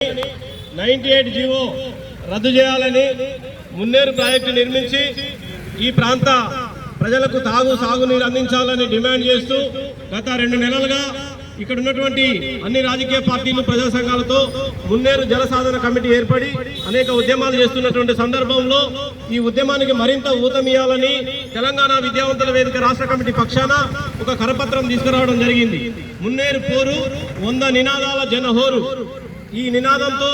98 GO రద్దు చేయాలని Munneru project నిర్మించి ఈ ప్రాంత ప్రజలకు సాగునీరు అందించాలని డిమాండ్ చేస్తూ గత 2 నెలలుగా ఇక్కడ ఉన్నటువంటి అన్ని రాజకీయ పార్టీలు ప్రజా సంఘాలతో మున్నేరు జల సాధన కమిటీ ఏర్పడి అనేక ఉద్యమాలు చేస్తున్నటువంటి సందర్భంలో ఈ ఉద్యమానికి మరింత ఊతమియాలని తెలంగాణ విద్యావంతుల వేదిక రాష్ట్ర కమిటీ పక్షాన ఒక కరపత్రం తీసుకురావడం జరిగింది. మున్నేరు పోరు 100 నినాదాల జనహోరు. ఈ నినాదంతో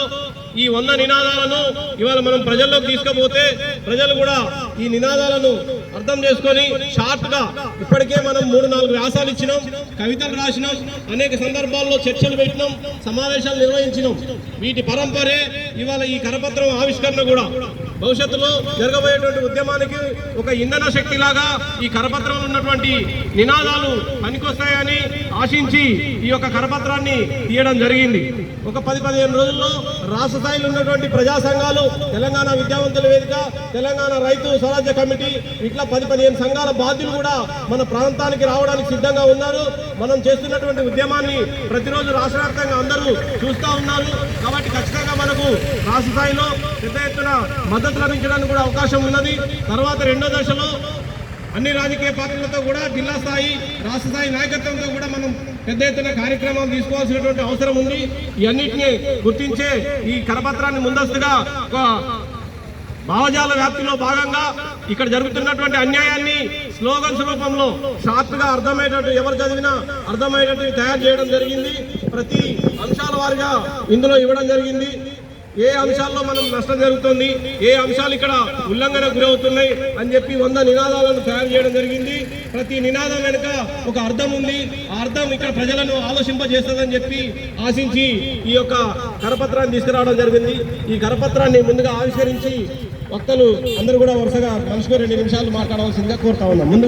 ఈ 100 నినాదాలను ఇవాళ మనం ప్రజల్లోకి తీసుకుపోతే ప్రజలు కూడా ఈ నినాదాలను అర్థం చేసుకొని షార్ట్ గా ఇప్పటికే మనం 3-4 వ్యాసాలు ఇచ్చినాం, కవితలు రాసినాం, అనేక సందర్భాల్లో చర్చలు పెట్టినాం, సమావేశాలు నిర్వహించినాం. వీటి పరంపరే ఇవాళ ఈ కరపత్రం ఆవిష్కరణ కూడా భవిష్యత్తులో జరగబోయేటువంటి ఉద్యమానికి ఒక ఇంధన శక్తిలాగా ఈ కరపత్రంలో ఉన్నటువంటి నినాదాలు పనికొస్తాయని ఆశించి ఈ యొక్క కరపత్రాన్ని తీయడం జరిగింది. ఒక 10-15 రోజుల్లో రాష్ట్ర స్థాయిలో ఉన్నటువంటి ప్రజా సంఘాలు, తెలంగాణ విద్యావంతుల వేదిక, తెలంగాణ రైతు స్వరాజ్య కమిటీ, ఇట్లా 10-15 సంఘాల బాధ్యులు కూడా మన ప్రాంతానికి రావడానికి సిద్ధంగా ఉన్నారు. మనం చేస్తున్నటువంటి ఉద్యమాన్ని ప్రతిరోజు రాష్ట్ర వ్యాప్తంగా అందరూ చూస్తూ ఉన్నారు. కాబట్టి ఖచ్చితంగా మనకు రాష్ట్ర స్థాయిలో పెద్ద ఎత్తున మద్దతు లభించడానికి కూడా అవకాశం ఉన్నది. తర్వాత 2వ దశలో అన్ని రాజకీయ పార్టీలతో కూడా జిల్లా స్థాయి, రాష్ట్ర స్థాయి నాయకత్వంతో కూడా మనం పెద్ద ఎత్తున కార్యక్రమాలు తీసుకోవాల్సినటువంటి అవసరం ఉంది. ఇవన్నిటిని గుర్తించే ఈ కరపత్రాన్ని ముందస్తుగా ఒక భావజాల వ్యాప్తిలో భాగంగా ఇక్కడ జరుగుతున్నటువంటి అన్యాయాన్ని స్లోగన్స్ రూపంలో షార్ట్ గా అర్థమయ్యేటట్టు, ఎవరు చదివినా అర్థమయ్యేటట్టు తయారు చేయడం జరిగింది. ప్రతి అంశాల వారిగా ఇందులో ఇవ్వడం జరిగింది. ఏ అంశాల్లో మనం నష్టం జరుగుతుంది, ఏ అంశాలు ఇక్కడ ఉల్లంఘన గురవుతున్నాయి అని చెప్పి 100 నినాదాలను తయారు చేయడం జరిగింది. ప్రతి నినాదం వెనుక ఒక అర్థం ఉంది. ఆ అర్థం ఇక్కడ ప్రజలను ఆలోచింపజేస్తుందని చెప్పి ఆశించి ఈ యొక్క కరపత్రాన్ని తీసుకురావడం జరిగింది. ఈ కరపత్రాన్ని ముందుగా ఆవిష్కరించి వక్తలు అందరూ కూడా వరుసగా మనిషికి 2 నిమిషాలు మాట్లాడవలసిందిగా కోరుతా ఉన్నాం. ముందుగా